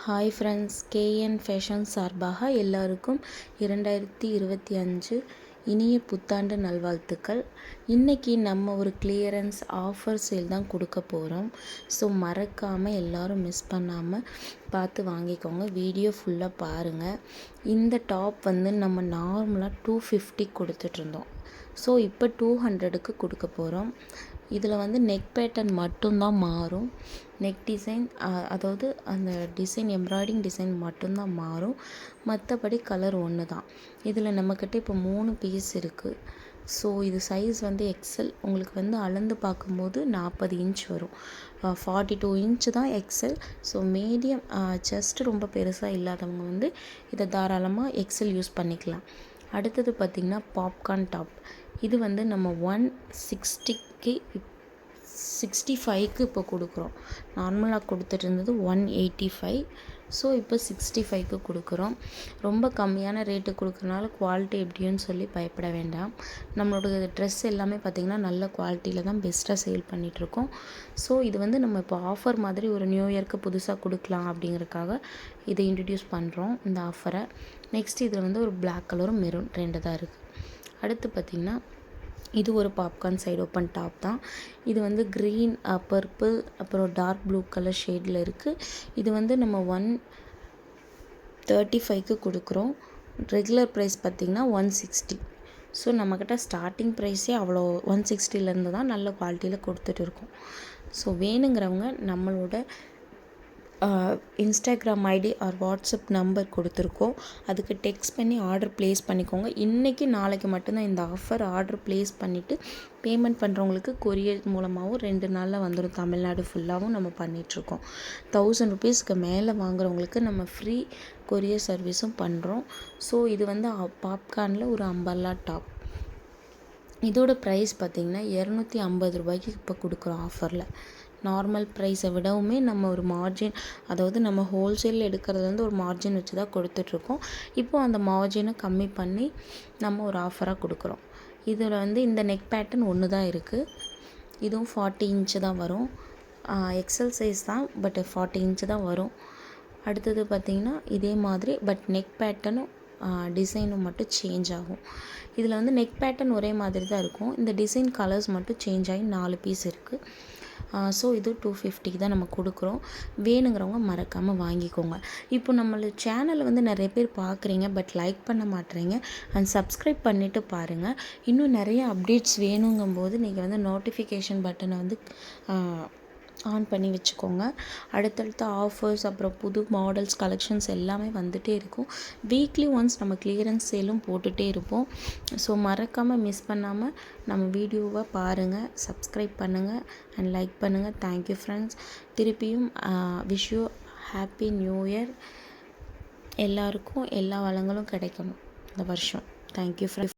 Hi friends, KN fashion சார்பாக எல்லாருக்கும் 2025 இனிய புத்தாண்டு நல்வாழ்த்துக்கள். இன்றைக்கி நம்ம ஒரு கிளியரன்ஸ் ஆஃபர் சேல் தான் கொடுக்க போகிறோம். ஸோ மறக்காமல் எல்லோரும் மிஸ் பண்ணாமல் பார்த்து வாங்கிக்கோங்க. வீடியோ ஃபுல்லாக பாருங்கள். இந்த டாப் வந்து நம்ம நார்மலாக 250 கொடுத்துட்ருந்தோம். ஸோ இப்போ 200க்கு கொடுக்க போகிறோம். இதில் வந்து நெக் பேட்டர்ன் மட்டும்தான் மாறும். நெக் டிசைன், அதாவது அந்த டிசைன் எம்ப்ராய்டிங் டிசைன் மட்டும்தான் மாறும். மற்றபடி கலர் ஒன்று தான். இதில் நம்மக்கிட்ட இப்போ 3 பீஸ் இருக்குது. ஸோ இது சைஸ் வந்து எக்ஸல். உங்களுக்கு வந்து அளந்து பார்க்கும்போது 40 இன்ச் வரும். 42 இன்ச்சு தான் எக்ஸல். ஸோ மீடியம், செஸ்ட் ரொம்ப பெருசாக இல்லாதவங்க வந்து இதை தாராளமாக எக்ஸல் யூஸ் பண்ணிக்கலாம். அடுத்தது பார்த்திங்கன்னா பாப்கார்ன் டாப். இது வந்து நம்ம 160க்கு 65க்கு இப்போ கொடுக்குறோம். நார்மலாக கொடுத்துட்டு இருந்தது 185. ஸோ இப்போ 65க்கு கொடுக்குறோம். ரொம்ப கம்மியான ரேட்டு கொடுக்குறனால குவாலிட்டி எப்படின்னு சொல்லி பயப்பட வேண்டாம். நம்மளோட ட்ரெஸ் எல்லாமே பார்த்திங்கன்னா நல்ல குவாலிட்டியில் தான் பெஸ்ட்டாக சேல் பண்ணிகிட்ருக்கோம். ஸோ இது வந்து நம்ம இப்போ ஆஃபர் மாதிரி ஒரு நியூ இயர்க்கு புதுசாக கொடுக்கலாம் அப்படிங்கிறதுக்காக இதை இன்ட்ரடியூஸ் பண்ணுறோம், இந்த ஆஃபரை. நெக்ஸ்ட் இதில் வந்து ஒரு பிளாக் கலரும் மெரூன் 2 தான் இருக்குது. அடுத்து பார்த்திங்கன்னா இது ஒரு பாப்கார்ன் சைடு ஓப்பன் டாப் தான். இது வந்து க்ரீன், பர்பிள், அப்புறம் டார்க் ப்ளூ கலர் ஷேடில் இருக்குது. இது வந்து நம்ம 135க்கு கொடுக்குறோம். ரெகுலர் ப்ரைஸ் பார்த்திங்கன்னா 160. ஸோ நம்மக்கிட்ட ஸ்டார்டிங் ப்ரைஸே அவ்வளோ 160லேருந்து தான் நல்ல குவாலிட்டியில் கொடுத்துட்டு இருக்கோம். ஸோ வேணுங்கிறவங்க நம்மளோட Instagram ID or WhatsApp number கொடுத்துருக்கோம். அதுக்கு டெக்ஸ்ட் பண்ணி ஆர்டர் ப்ளேஸ் பண்ணிக்கோங்க. இன்றைக்கி நாளைக்கு மட்டும்தான் இந்த ஆஃபர். ஆர்டர் ப்ளேஸ் பண்ணிவிட்டு பேமெண்ட் பண்ணுறவங்களுக்கு கொரியர் மூலமாகவும் 2 நாளில் வந்துடும். தமிழ்நாடு ஃபுல்லாகவும் நம்ம பண்ணிகிட்ருக்கோம். 1000 ருபீஸ்க்கு மேலே வாங்குறவங்களுக்கு நம்ம ஃப்ரீ கொரியர் சர்வீஸும் பண்ணுறோம். ஸோ இது வந்து பாப்கார்னில் ஒரு அம்பர்லா டாப். இதோட ப்ரைஸ் பார்த்திங்கன்னா 250 ரூபாய்க்கு இப்போ கொடுக்குறோம் ஆஃபரில். நார்மல் ப்ரைஸை விடவுமே நம்ம ஒரு மார்ஜின், அதாவது நம்ம ஹோல்சேலில் எடுக்கிறதுலேருந்து ஒரு மார்ஜின் வச்சு தான் கொடுத்துட்ருக்கோம். இப்போது அந்த மார்ஜினை கம்மி பண்ணி நம்ம ஒரு ஆஃபராக கொடுக்குறோம். இதில் வந்து இந்த நெக் பேட்டர்ன் ஒன்று தான் இருக்குது. இதுவும் 40 இன்ச்சு தான் வரும். எக்ஸல் சைஸ் தான், பட் 40 இன்ச்சு தான் வரும். அடுத்தது பார்த்திங்கன்னா இதே மாதிரி, பட் நெக் பேட்டர்னும் டிசைனும் மட்டும் சேஞ்ச் ஆகும். இதில் வந்து நெக் பேட்டர்ன் ஒரே மாதிரி தான் இருக்கும். இந்த டிசைன் கலர்ஸ் மட்டும் சேஞ்ச் ஆகி 4 பீஸ் இருக்குது. ஸோ இது 250 தான் நம்ம கொடுக்குறோம். வேணுங்கிறவங்க மறக்காமல் வாங்கிக்கோங்க. இப்போ நம்மளோட சேனலை வந்து நிறைய பேர் பார்க்குறீங்க, பட் லைக் பண்ண மாட்டேறீங்க. அண்ட் சப்ஸ்கிரைப் பண்ணிவிட்டு பாருங்கள். இன்னும் நிறைய அப்டேட்ஸ் வேணுங்கும்போது நீங்கள் வந்து நோட்டிஃபிகேஷன் பட்டனை வந்து ஆன் பண்ணி வச்சுக்கோங்க. அடுத்தடுத்த ஆஃபர்ஸ், அப்புறம் புது மாடல்ஸ், கலெக்ஷன்ஸ் எல்லாமே வந்துகிட்டே இருக்கும். வீக்லி ஒன்ஸ் நம்ம கிளியரன்ஸ் சேலும் போட்டுகிட்டே இருப்போம். ஸோ மறக்காமல் மிஸ் பண்ணாமல் நம்ம வீடியோவை பாருங்கள், சப்ஸ்கிரைப் பண்ணுங்கள் அண்ட் லைக் பண்ணுங்கள். Thank you friends. திருப்பியும் wish you happy new year. எல்லாருக்கும் எல்லா வளங்களும் கிடைக்கணும் இந்த வருஷம். Thank you friends.